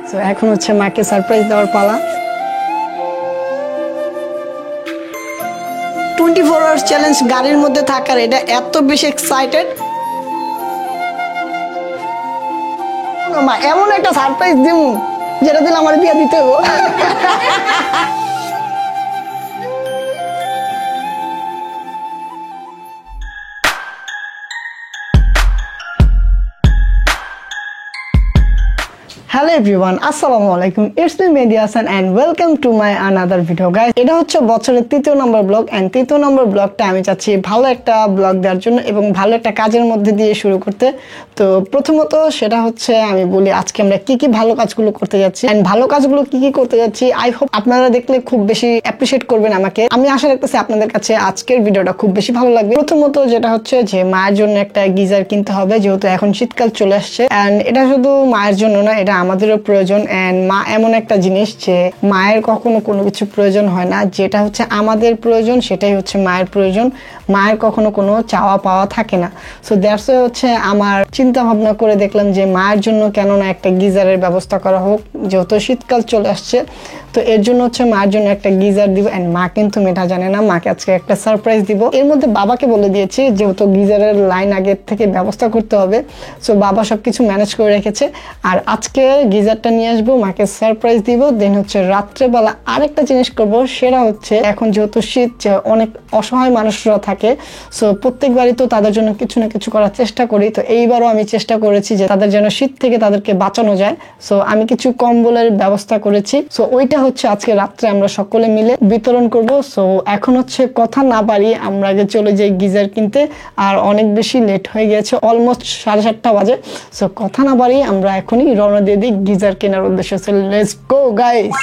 তো এখন হচ্ছে মাকে সারপ্রাইজ দেওয়ার পালা। 24 আওয়ার্স চ্যালেঞ্জ গাড়ির মধ্যে থাকার এটা এত বেশি এক্সাইটেড। মা এমন একটা সারপ্রাইজ দিমু যেটা দিলে আমার বিয়ে দিতে হবে। Hello everyone, আসসালামু আলাইকুম, it's me Mehedi Hasan and welcome to my another video guys. এটা হচ্ছে বছরের 3য় নম্বর ব্লগ এন্ড 3য় নম্বর ব্লগটা আমি চাচ্ছি ভালো একটা ব্লগ দেওয়ার জন্য এবং ভালো একটা কাজের মধ্যে দিয়ে শুরু করতে। তো প্রথমত সেটা হচ্ছে আমি বলি আজকে আমরা কি কি ভালো কাজগুলো করতে যাচ্ছি এন্ড ভালো কাজগুলো কি কি করতে যাচ্ছি আই হোপ আপনারা দেখলে খুব বেশি অ্যাপ্রিশিয়েট করবেন আমাকে। আমি আশা রাখতেছি আপনাদের কাছে আজকের ভিডিওটা খুব বেশি ভালো লাগবে। প্রথমত যেটা হচ্ছে যে মায়ের জন্য একটা গিজার কিনতে হবে, যেহেতু এখন শীতকাল চলে আসছে এন্ড এটা শুধু মায়ের জন্য না, এটা আমাদেরও প্রয়োজন। এন্ড মা এমন একটা জিনিস যে মায়ের কখনো কোনো কিছু প্রয়োজন হয় না, যেটা হচ্ছে আমাদের প্রয়োজন সেটাই হচ্ছে মায়ের প্রয়োজন। মায়ের কখনো কোনো চাওয়া পাওয়া থাকে না। সো দ্যাটস হচ্ছে আমার চিন্তা ভাবনা করে দেখলাম যে মায়ের জন্য কেন না একটা গিজারের ব্যবস্থা করা হোক, যেহেতু শীতকাল চলে আসছে। তো এর জন্য হচ্ছে মায়ের জন্য একটা গিজার দিব এন্ড মা কিন্তু মেটা জানে না, মাকে আজকে একটা সারপ্রাইজ দিব। এর মধ্যে বাবাকে বলে দিয়েছি যেহেতু গিজারের লাইন আগের থেকে ব্যবস্থা করতে হবে, সো বাবা সবকিছু ম্যানেজ করে রেখেছে। আর আজকে গিজারটা নিয়ে আসবো, মাকে সারপ্রাইজ দিব। দেন হচ্ছে রাত্রেবেলা আরেকটা জিনিস করব, সেটা হচ্ছে এখন যেহেতু শীত, অনেক অসহায় মানুষরা থাকে, সো প্রত্যেকবারই তো তাদের জন্য কিছু না কিছু করার চেষ্টা করি। তো এইবারও আমি চেষ্টা করেছি যে তাদের যেন শীত থেকে তাদেরকে বাঁচানো যায়। সো আমি কিছু কম্বলের ব্যবস্থা করেছি, সো ওইটা হচ্ছে আজকে রাত্রে আমরা সকলে মিলে বিতরণ করব। সো এখন হচ্ছে কথা না বাড়িয়ে আমরা আগে চলে যাই গিজার কিনতে, আর অনেক বেশি লেট হয়ে গেছে, অলমোস্ট 7:30 বাজে। সো কথা না বাড়িয়ে আমরা এখনই রওনা দিয়ে দিই গিজার কেনার উদ্দেশ্যে। So let's go guys.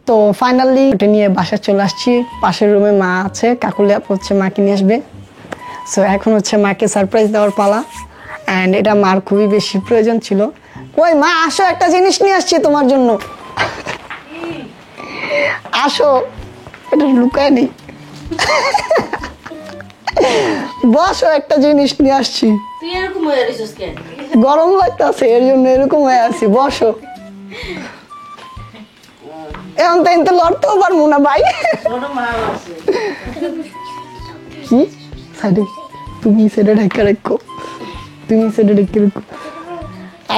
তো ফাইনালি ওটা নিয়ে বাসা চলে আসছি। পাশের রুমে মা আছে, কাকুলি আপু হচ্ছে মাকে নিয়ে আসবে। সো এখন হচ্ছে মাকে সারপ্রাইজ দেওয়ার পালা এন্ড এটা মার খুবই বেশি প্রয়োজন ছিল। ওই মা আসো, একটা জিনিস নিয়ে আসছি তোমার জন্য, আসো, এটা লুকায় নেই, বসো, একটা জিনিস নিয়ে আসছি। তুই এরকম হয়ে আসিস কেন? গরম লাগতেছে এর জন্য এরকম হয়ে আছি, বসো। এখন তো কিন্তু লড়তেও পারবো না ভাই। কি সাইডে তুমি সেটা ঢেকে রাখো, তুমি সেটা ঢেকে রাখো।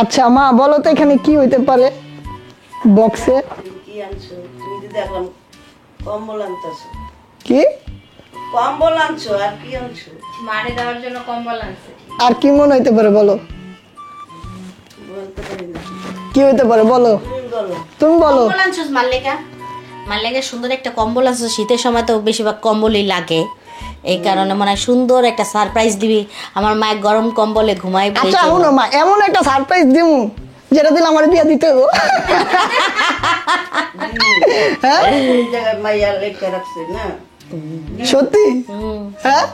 আচ্ছা মা বলো তো এখানে কি হইতে পারে বক্সে? কি আনছো? তুমি তো দেখলাম কম্বল আনতেছো। কি কম্বল আনছো আর কি আনছো? মারে দেওয়ার জন্য কম্বল আনছে। আর কি মনে হইতে পারে বলো? বলতে পারি না। কি হইতে পারে বলো, তুমি বলো। তুমি বলো। কম্বল আনছো মাল্লিকা? মাল্লিকা সুন্দর একটা কম্বল আনছো, শীতের সময় তো বেশিরভাগ কম্বলই লাগে, এই কারণে মনে হয় সুন্দর একটা সারপ্রাইজ দিবি। আমার মায়ের গরম কম্বলে ঘুমাইবে। আচ্ছা শুনো মা, এমন একটা সারপ্রাইজ দিমু যেটা দিলে আমার বিয়ে দিতে হবে। হ্যাঁ এই জায়গায় মাইয়া লেখা রাখছে না? সত্যি? হ্যাঁ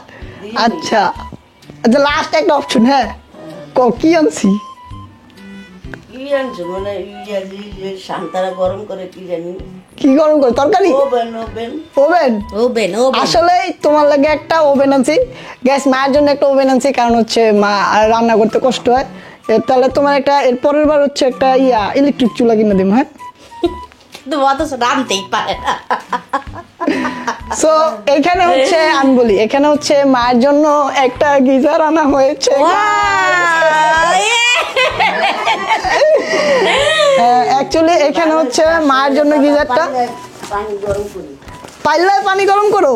আচ্ছা আচ্ছা, লাস্ট একটা অপশন। হ্যাঁ কি আনছি? কি আনছো মানে শান্তারা গরম করে কি জানি? কি গরম করে? তরকারি? Oven oven oven? Oven oven. আসলে তোমার লাগে একটা ওভেন আনছি, গ্যাস মায়ের জন্য একটা ওভেন আনছি, কারণ হচ্ছে মা রান্না করতে কষ্ট হয়। তাহলে তোমার একটা এর পরের বার হচ্ছে একটা ইলেকট্রিক চুলা কিনে দিব। হ্যাঁ তো অথচ রাঁধতেই পারে না। সো এখানে হচ্ছে আমি বলি, এখানে হচ্ছে মায়ের জন্য একটা গিজার আনা হয়েছে। অ্যাকচুয়ালি এখানে হচ্ছে মায়ের জন্য গিজারটা। পানি গরম করি। পাইলে পানি গরম করো,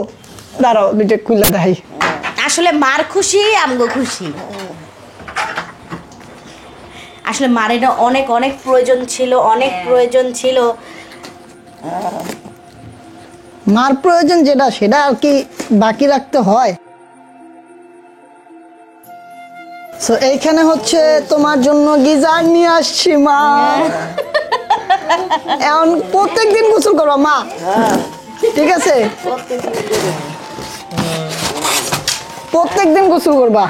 দাঁড়াও দুইটা খুলে দেখাই। আসলে মার খুশি আমগো খুশি। আসলে মার এটা অনেক অনেক প্রয়োজন ছিল, অনেক প্রয়োজন ছিল। মার প্রয়োজন যেটা সেটা আর কি বাকি রাখতে হয়। সো এইখানে হচ্ছে তোমার জন্য গিজার নিয়ে আসছি মা। এখন প্রত্যেকদিন গোসল করবা মা? ঠিক আছে, প্রত্যেকদিন গোসল করবা,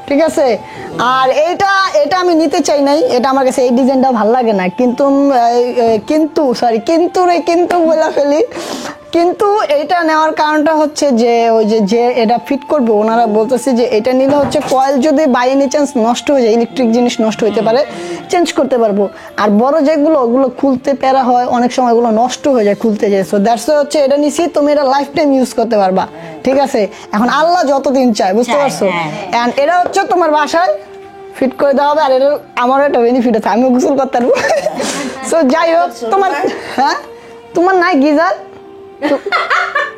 ঠিক আছে। আর এটা আমি নিতে চাই নাই, এটা আমার কাছে এই ডিজাইনটা ভালো লাগে না, কিন্তু কিন্তু বলে ফেলি। কিন্তু এটা নেওয়ার কারণটা হচ্ছে যে ওই যে এটা ফিট করবে ওনারা বলতেছে যে এটা নিলে হচ্ছে কয়েল যদি বাই এনি চান্স নষ্ট হয়ে যায়, ইলেকট্রিক জিনিস নষ্ট হতে পারে, চেঞ্জ করতে পারবো। আর বড় যেগুলো ওগুলো খুলতে প্যারা হয়, অনেক সময় ওগুলো নষ্ট হয়ে যায় খুলতে যায়। সো দ্যাটস হচ্ছে এটা নিছি, তুমি এটা লাইফ টাইম ইউজ করতে পারবা, ঠিক আছে? এখন আল্লাহ যতদিন চায়, বুঝতে পারছো? এন্ড এটা হচ্ছে তোমার বাসায় ফিট করে দেওয়া হবে। আর এটা আমারও একটা বেনিফিট আছে, আমিও গোসল করতে পারবো। সো যাই হোক, তোমার হ্যাঁ তোমার নাই গিজার?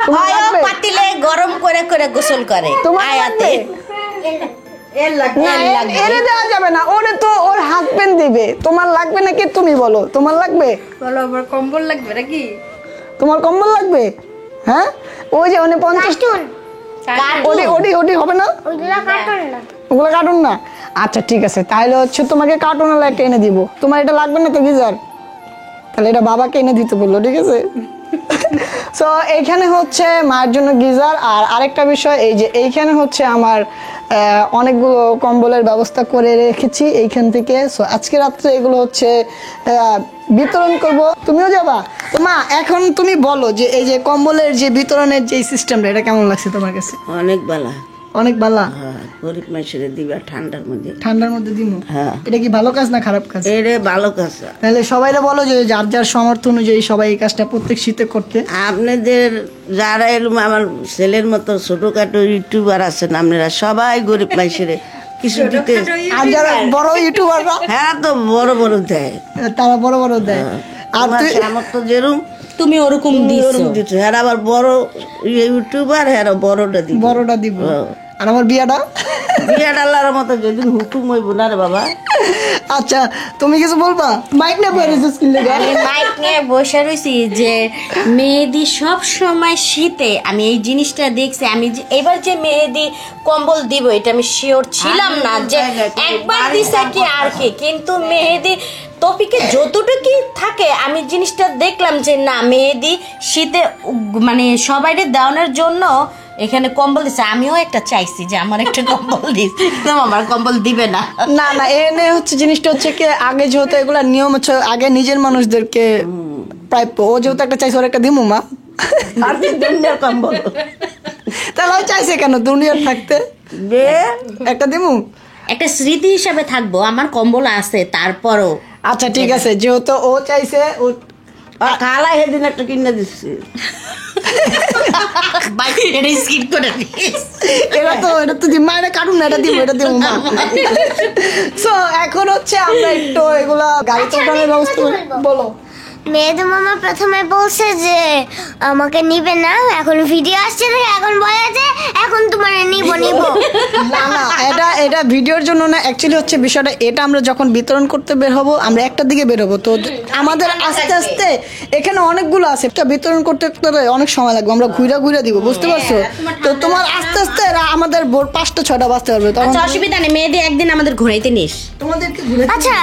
তোমার হয় ও লাগবে? পাতিলে গরম করে করে গোসল করে তোমার আয়াতে। লাগবে? না, এরে দেওয়া যাবে না, ওরে তো ওর হাজবেন্ড দিবে। তোমার লাগবে নাকি তুমি বলো, তোমার লাগবে? বলো আমার কম্বল লাগবে নাকি? তোমার কম্বল লাগবে? হ্যাঁ, ওই যে 50 ওটি হবে না, ওগুলো কার্টুন না। আচ্ছা ঠিক আছে, তাহলে হচ্ছে তোমাকে কার্টুন একটা এনে দিব। তোমার এটা লাগবে না তো গিজার? তাহলে এটা বাবাকে এনে দিতে বললো, ঠিক আছে? সো এইখানে হচ্ছে মায়ের জন্য গিজার। আর আরেকটা বিষয়, এই যে এইখানে হচ্ছে আমার অনেকগুলো কম্বলের ব্যবস্থা করে রেখেছি এইখান থেকে। সো আজকে রাত্রে এগুলো হচ্ছে বিতরণ করব। তুমিও যাবা? তো মা, এখন তুমি বলো যে এই যে কম্বলের যে বিতরণের যে সিস্টেমটা, এটা কেমন লাগছে তোমার কাছে? অনেক বালা। অনেক ভালো। হ্যাঁ, গরিব মানুষের দিবা ঠান্ডার মধ্যে। ঠান্ডার মধ্যে দিমু? হ্যাঁ। এটা কি ভালো কাজ না খারাপ কাজ? এরে ভালো কাজ। তাহলে সবাইরা বলো যে যার যার সামর্থ্য অনুযায়ী সবাই এই কাজটা প্রত্যেক শীতে করতে। আপনাদের যারা এরকম আমার ছেলের মতো ছোটখাটো ইউটিউবার আছেন, আপনারা সবাই গরিব মানুষের কিছু দিতে। আর যারা বড় ইউটিউবাররা, হ্যাঁ তো বড় বড় দেয়। তারা বড় বড় দেয়। আর আমার সামর্থ্য যেরকম তুমি ওরকম দিছো। দিচ্ছে, হ্যাঁ আবার বড় ইউটিউবার, হ্যাঁ বড়টা দিব। বড়টা দিব। আর আমার বিয়াটা বিয়ে ডালার মতো যেদিন হুকুম হইব না রে বাবা। আচ্ছা, তুমি কিছু বলবা? মাইক না পরে আমি মাইক নিয়ে বসে রয়েছি যে মেহেদি সব সময় শীতে, আমি এই জিনিসটা দেখছি। আমি এবার যে মেহেদি কম্বল দিব এটা আমি শিওর ছিলাম না যে একবার দিছে কি আর কি, কিন্তু মেহেদি টপিকে যতটুকু থাকে আমি জিনিসটা দেখলাম যে না, মেহেদি শীতে মানে সবাইকে দেওয়ানোর জন্য এখানে কম্বল দিচ্ছে। আমিও একটা চাইছি যে আমার একটা কম্বল দিস, আমার কম্বল দিবে না। না না, এনে হচ্ছে জিনিসটা হচ্ছে কি, আগে যেহেতু এগুলা নিয়ম হচ্ছে আগে নিজের মানুষদেরকে প্রাপ্য, ও যেহেতু একটা চাইছে ওর একটা দিমু মা। আর দুনিয়ার কম্বল তাহলে ও চাইছে কেন দুনিয়ার থাকতে? দে একটা দিমু। একটা স্মৃতি হিসাবে থাকবো, আমার কম্বল আছে তারপরও। আচ্ছা ঠিক আছে, যেহেতু ও চাইছে, ও খালা সেদিন একটা কিনে দিচ্ছি। স্কিপ করে দিস। এটা তো দিমা, এটা কাটুন না, এটা দিমু মা। সো এখন হচ্ছে আমরা একটু এগুলা গাড়িতে ওঠানোর ব্যবস্থা করি। বলো। মেয়েদের মামা প্রথমে বলছে যে আমাকে নিবে না, এখন ভিডিও আসছে না, এখন বলে যে এখন তোমার নিব। না না, এটা ভিডিওর জন্য না, অ্যাকচুয়ালি হচ্ছে বিষয়টা এটা, আমরা যখন বিতরণ করতে বের হব, আমরা একটার দিকে বের হবো, তো আমাদের আস্তে আস্তে এখানে অনেকগুলো আছে, এটা বিতরণ করতে অনেক সময় লাগবে, আমরা ঘুরে দিব, বুঝতে পারছো? তো তোমার আস্তে আস্তে আমাদের ভোর 5টা 6টা বাজতে পারবে, তখন আচ্ছা অসুবিধা নেই, মেয়েদের একদিন আমাদের ঘুরাইতে নিস। তোমাদেরকে ঘুরে। আচ্ছা,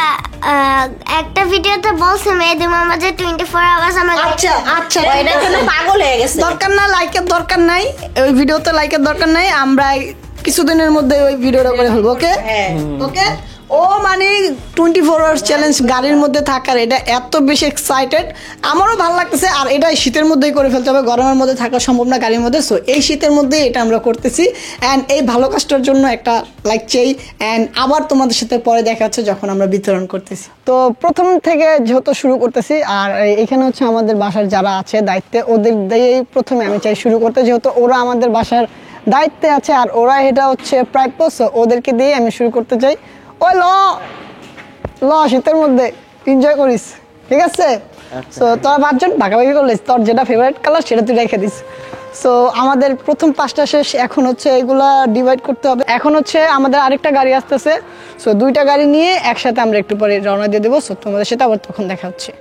একটা ভিডিওতে বলছে মেয়েদের মামা যে 24 আওয়ার্স আমাকে। আচ্ছা আচ্ছা, এটার জন্য পাগল হয়ে গেছে। দরকার না, লাইকের দরকার নাই, ওই ভিডিওতে লাইকের দরকার নাই, আমরা কিছুদিনের মধ্যে ওই ভিডিওটা করে ফেলবো। ওকে ওকে। ও মানে 24 আওয়ার্স চ্যালেঞ্জ গাড়ির মধ্যে থাকার, এটা এত বেশি এক্সাইটেড, আমারও ভালো লাগতেছে। আর এটা শীতের মধ্যেই করে ফেলতে হবে, গরমের মধ্যে থাকা সম্ভব না গাড়ির মধ্যে। সো এই শীতের মধ্যে এটা আমরা করতেছি, অ্যান্ড এই ভালো কাজটার জন্য একটা লাইক চাই। অ্যান্ড আবার তোমাদের সাথে পরে দেখা হচ্ছে যখন আমরা বিতরণ করতেছি। তো প্রথম থেকে যেহেতু শুরু করতেছি, আর এখানে হচ্ছে আমাদের বাসার যারা আছে দায়িত্বে, ওদের দিয়েই প্রথমে আমি চাই শুরু করতে, যেহেতু ওরা আমাদের বাসার দায়িত্বে আছে আর ওরা এটা হচ্ছে প্রাপ্য। সো ওদেরকে দিয়ে আমি শুরু করতে চাই। ওই ল শীতের মধ্যে এনজয় করিস, ঠিক আছে? সো তোরা 5 জন ভাগাভাগি করলিস, তোর যেটা ফেভারিট কালার সেটা তুই রেখে দিস। সো আমাদের প্রথম 5টা শেষ, এখন হচ্ছে এগুলা ডিভাইড করতে হবে। এখন হচ্ছে আমাদের আরেকটা গাড়ি আসতেছে, সো 2টা গাড়ি নিয়ে একসাথে আমরা একটু পরে রওনা দিয়ে দেবো। সো তোমাদের সেটা আবার তখন দেখা হচ্ছে।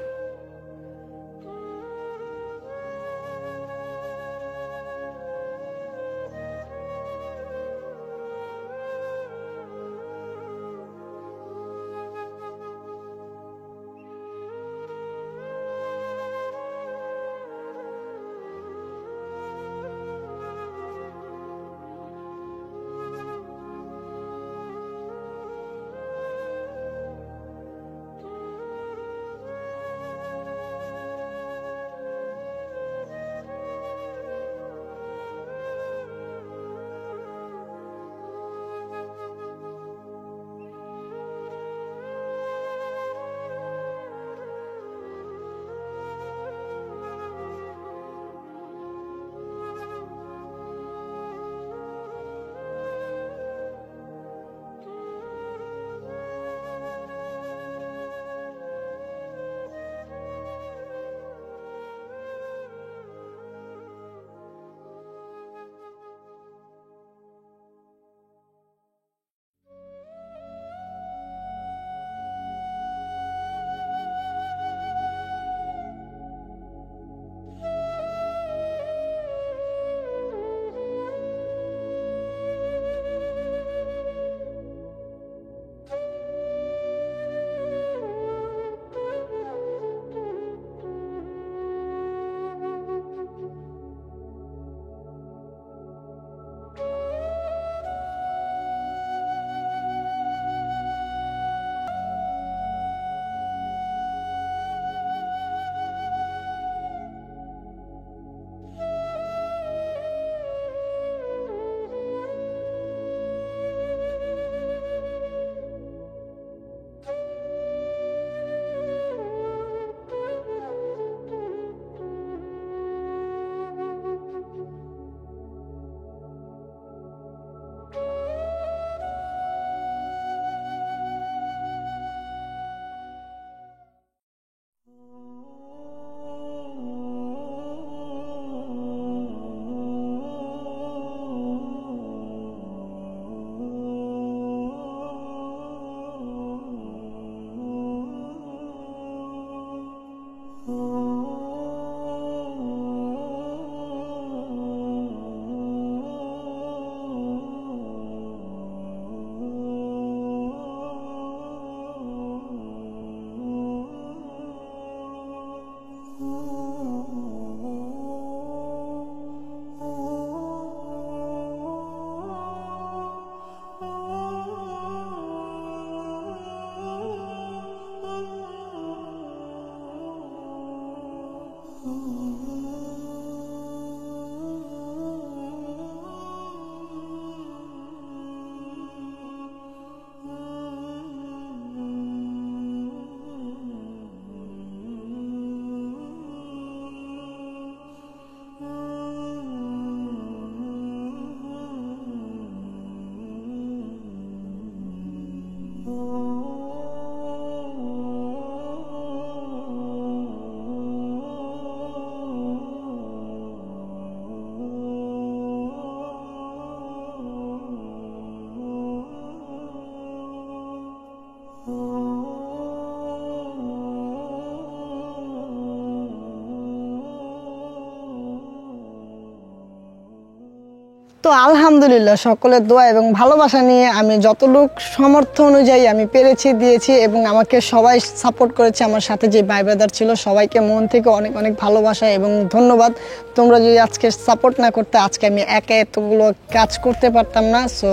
তো আলহামদুলিল্লাহ সকলের দোয়া এবং ভালোবাসা নিয়ে আমি যতটুকু সামর্থ্য অনুযায়ী আমি পেরেছি দিয়েছি এবং আমাকে সবাই সাপোর্ট করেছে। আমার সাথে যে ভাই ব্রাদার ছিল সবাইকে মন থেকে অনেক অনেক ভালোবাসা এবং ধন্যবাদ। তোমরা যদি আজকে সাপোর্ট না করতে আজকে আমি একা এতগুলো কাজ করতে পারতাম না। সো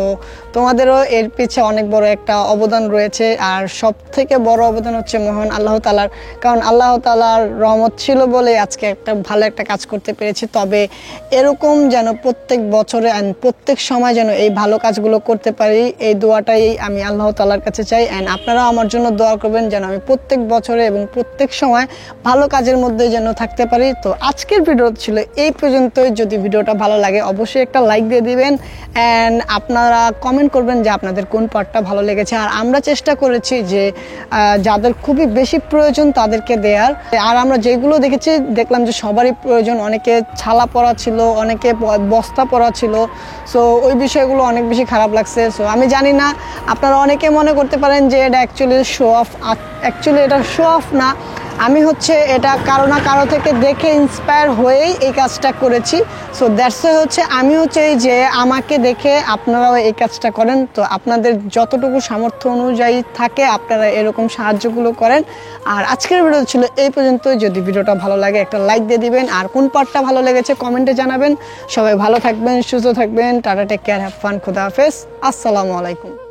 তোমাদেরও এর পিছে অনেক বড় একটা অবদান রয়েছে। আর সব থেকে বড় অবদান হচ্ছে মহান আল্লাহ তাআলার, কারণ আল্লাহ তাআলার রহমত ছিল বলে আজকে একটা ভালো একটা কাজ করতে পেরেছি। তবে এরকম যেন প্রত্যেক বছরে প্রত্যেক সময় যেন এই ভালো কাজগুলো করতে পারি, এই দোয়াটাই আমি আল্লাহ তাআলার কাছে চাই। অ্যান্ড আপনারাও আমার জন্য দোয়া করবেন যেন আমি প্রত্যেক বছরে এবং প্রত্যেক সময় ভালো কাজের মধ্যে যেন থাকতে পারি। তো আজকের ভিডিও ছিল এই পর্যন্তই। যদি ভিডিওটা ভালো লাগে অবশ্যই একটা লাইক দিয়ে দিবেন অ্যান্ড আপনারা কমেন্ট করবেন যে আপনাদের কোন পার্টটা ভালো লেগেছে। আর আমরা চেষ্টা করেছি যে যাদের খুবই বেশি প্রয়োজন তাদেরকে দেওয়ার। আর আমরা যেগুলো দেখলাম যে সবারই প্রয়োজন, অনেকে ছালা পরা ছিল, অনেকে বস্তা পরা ছিল। সো ওই বিষয়গুলো অনেক বেশি খারাপ লাগছে। সো আমি জানি না, আপনারা অনেকে মনে করতে পারেন যে এটা অ্যাকচুয়ালি শো অফ। অ্যাকচুয়ালি এটা শো অফ না, আমি এটা কারো না কারো থেকে দেখে ইন্সপায়ার হয়েই এই কাজটা করেছি। সো দ্যাটস হচ্ছে আমি এই যে আমাকে দেখে আপনারাও এই কাজটা করেন। তো আপনাদের যতটুকু সামর্থ্য অনুযায়ী থাকে আপনারা এরকম সাহায্যগুলো করেন। আর আজকের ভিডিও ছিল এই পর্যন্ত। যদি ভিডিওটা ভালো লাগে একটা লাইক দিয়ে দিবেন, আর কোন পার্টটা ভালো লেগেছে কমেন্টে জানাবেন। সবাই ভালো থাকবেন, সুস্থ থাকবেন। Tata, take care, have fun, খোদা হাফেজ, আসসালামু আলাইকুম।